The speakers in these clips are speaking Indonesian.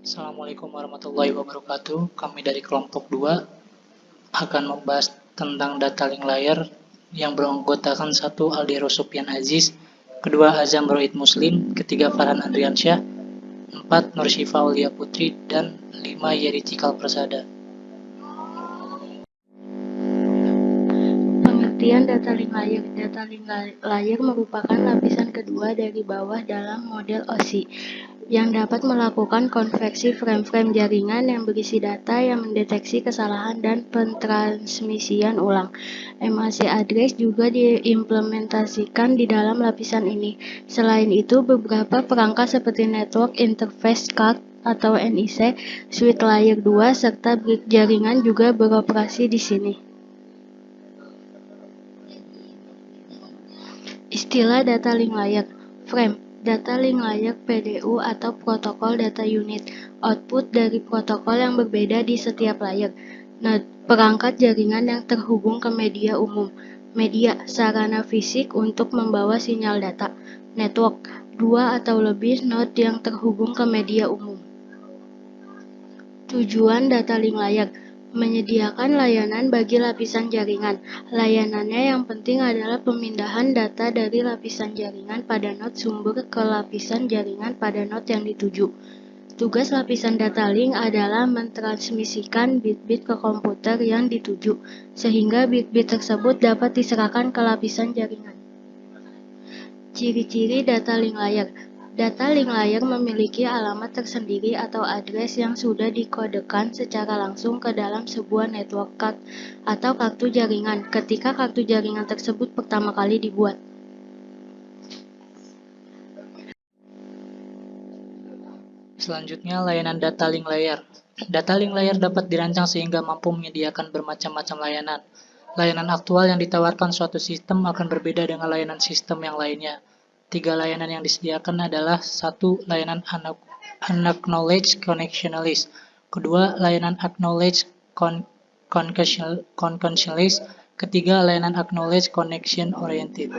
Assalamualaikum warahmatullahi wabarakatuh. Kami dari kelompok 2 akan membahas tentang data link layer yang beranggotakan satu Aldero Sufyan Aziz, kedua Azam Rohid Muslim, ketiga Farhan Andriansyah, 4 Nursyifa Aulia Putri, dan 5 Yeri Cikal Persada. Pengertian data link layer. Data link layer merupakan lapisan kedua dari bawah dalam model OSI yang dapat melakukan konversi frame-frame jaringan yang berisi data yang mendeteksi kesalahan dan pentransmisian ulang. MAC address juga diimplementasikan di dalam lapisan ini. Selain itu, beberapa perangkat seperti Network Interface Card atau NIC, Switch Layer 2, serta brick jaringan juga beroperasi di sini. Istilah data link layer. Frame. Data link layer PDU atau protokol data unit. Output dari protokol yang berbeda di setiap layer. Node. Perangkat jaringan yang terhubung ke media umum. Media. Sarana fisik untuk membawa sinyal data. Network. Dua atau lebih node yang terhubung ke media umum. Tujuan data link layer. Menyediakan layanan bagi lapisan jaringan. Layanannya yang penting adalah pemindahan data dari lapisan jaringan pada node sumber ke lapisan jaringan pada node yang dituju. Tugas lapisan data link adalah mentransmisikan bit-bit ke komputer yang dituju, sehingga bit-bit tersebut dapat diserahkan ke lapisan jaringan. Ciri-ciri data link layer. Data link layer memiliki alamat tersendiri atau address yang sudah dikodekan secara langsung ke dalam sebuah network card atau kartu jaringan ketika kartu jaringan tersebut pertama kali dibuat. Selanjutnya, layanan data link layer. Data link layer dapat dirancang sehingga mampu menyediakan bermacam-macam layanan. Layanan aktual yang ditawarkan suatu sistem akan berbeda dengan layanan sistem yang lainnya. 3 layanan yang disediakan adalah 1. Layanan Unacknowledged Connectionalist. Kedua, layanan Acknowledged Concussionalist. Ketiga, layanan Acknowledged Connection Oriented.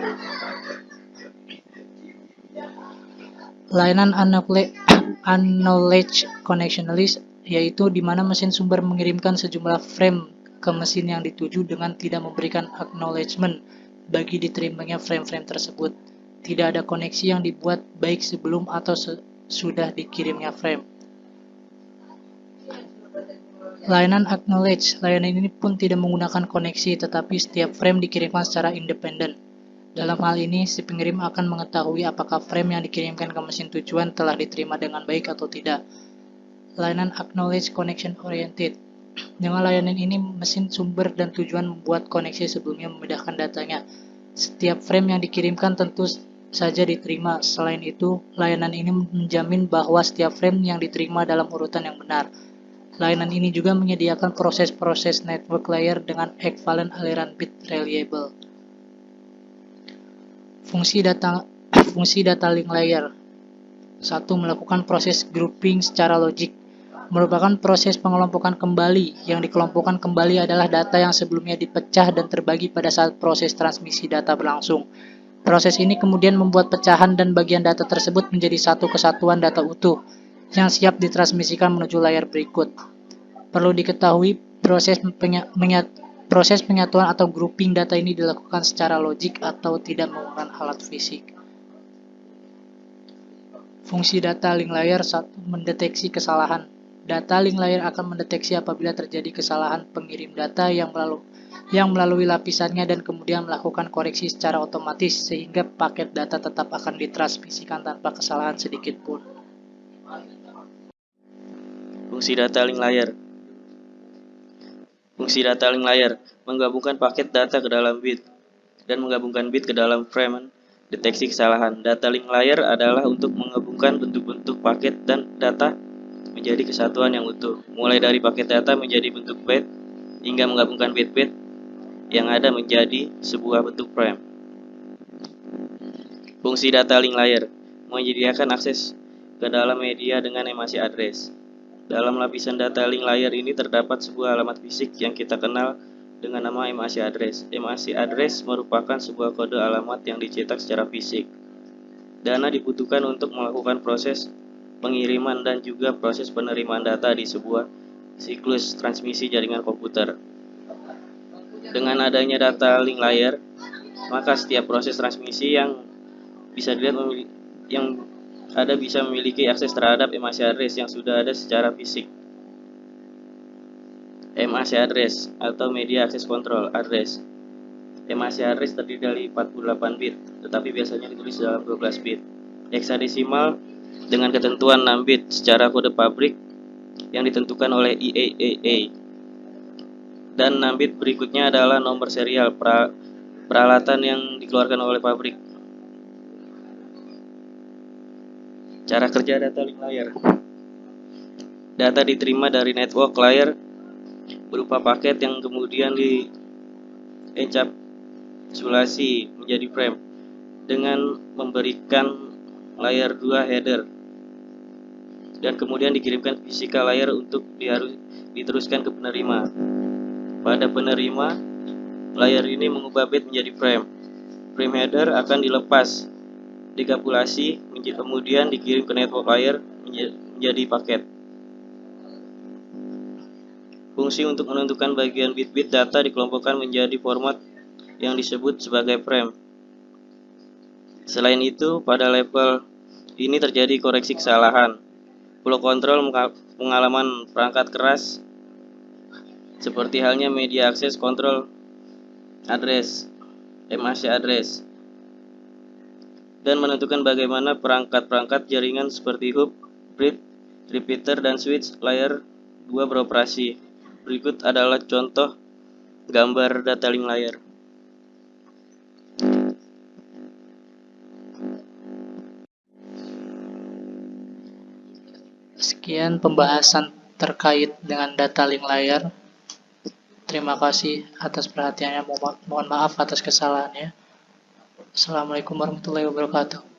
Layanan Unacknowledged Connectionalist yaitu di mana mesin sumber mengirimkan sejumlah frame ke mesin yang dituju dengan tidak memberikan acknowledgement bagi diterimanya frame-frame tersebut. Tidak ada koneksi yang dibuat baik sebelum atau sudah dikirimnya frame. Layanan Acknowledge. Layanan ini pun tidak menggunakan koneksi, tetapi setiap frame dikirimkan secara independen. Dalam hal ini, si pengirim akan mengetahui apakah frame yang dikirimkan ke mesin tujuan telah diterima dengan baik atau tidak. Layanan Acknowledge Connection Oriented. Dengan layanan ini, mesin sumber dan tujuan membuat koneksi sebelumnya memindahkan datanya. Setiap frame yang dikirimkan tentu saja diterima. Selain itu, layanan ini menjamin bahwa setiap frame yang diterima dalam urutan yang benar. Layanan ini juga menyediakan proses-proses network layer dengan ekvivalen aliran bit reliable. Fungsi data link layer. 1. Melakukan proses grouping secara logik. Merupakan proses pengelompokan kembali. Yang dikelompokkan kembali adalah data yang sebelumnya dipecah dan terbagi pada saat proses transmisi data berlangsung. Proses ini kemudian membuat pecahan dan bagian data tersebut menjadi satu kesatuan data utuh yang siap ditransmisikan menuju layar berikut. Perlu diketahui, proses penyatuan atau grouping data ini dilakukan secara logik atau tidak menggunakan alat fisik. Fungsi data link layer. 1. Mendeteksi kesalahan. Data link layer akan mendeteksi apabila terjadi kesalahan pengirim data yang melalui lapisannya dan kemudian melakukan koreksi secara otomatis sehingga paket data tetap akan ditransmisikan tanpa kesalahan sedikit pun. Fungsi data link layer. Fungsi data link layer menggabungkan paket data ke dalam bit dan menggabungkan bit ke dalam frame deteksi kesalahan. Data link layer adalah untuk menggabungkan bentuk-bentuk paket dan data menjadi kesatuan yang utuh, mulai dari paket data menjadi bentuk byte hingga menggabungkan bit-bit yang ada menjadi sebuah bentuk frame. Fungsi data link layer menyediakan akses ke dalam media dengan MAC address. Dalam lapisan data link layer ini terdapat sebuah alamat fisik yang kita kenal dengan nama MAC address. MAC address merupakan sebuah kode alamat yang dicetak secara fisik. Dana dibutuhkan untuk melakukan proses pengiriman, dan juga proses penerimaan data di sebuah siklus transmisi jaringan komputer. Dengan adanya data link layer, maka setiap proses transmisi yang bisa memiliki akses terhadap MAC address yang sudah ada secara fisik. MAC address atau Media Access Control Address. MAC address terdiri dari 48 bit, tetapi biasanya ditulis dalam 12 bit. Heksadesimal dengan ketentuan 6 bit secara kode pabrik yang ditentukan oleh IAEA. Dan 6 bit berikutnya adalah nomor serial peralatan yang dikeluarkan oleh pabrik. Cara kerja data link layer. Data diterima dari network layer berupa paket yang kemudian diencapsulasi menjadi frame dengan memberikan layer 2 header dan kemudian dikirimkan ke physical layer untuk diteruskan ke penerima. Pada penerima, layer ini mengubah bit menjadi frame. Frame header akan dilepas, dekapsulasi, kemudian dikirim ke network layer menjadi paket. Fungsi untuk menentukan bagian bit-bit data dikelompokkan menjadi format yang disebut sebagai frame. Selain itu, pada level ini terjadi koreksi kesalahan. Flow control pengalaman perangkat keras seperti halnya Media Access Control Address, MAC address, dan menentukan bagaimana perangkat-perangkat jaringan seperti hub, bridge, repeater, dan switch layer 2 beroperasi. Berikut adalah contoh gambar data link layer. Sekian pembahasan terkait dengan data link layer. Terima kasih atas perhatiannya. Mohon maaf atas kesalahannya. Assalamualaikum warahmatullahi wabarakatuh.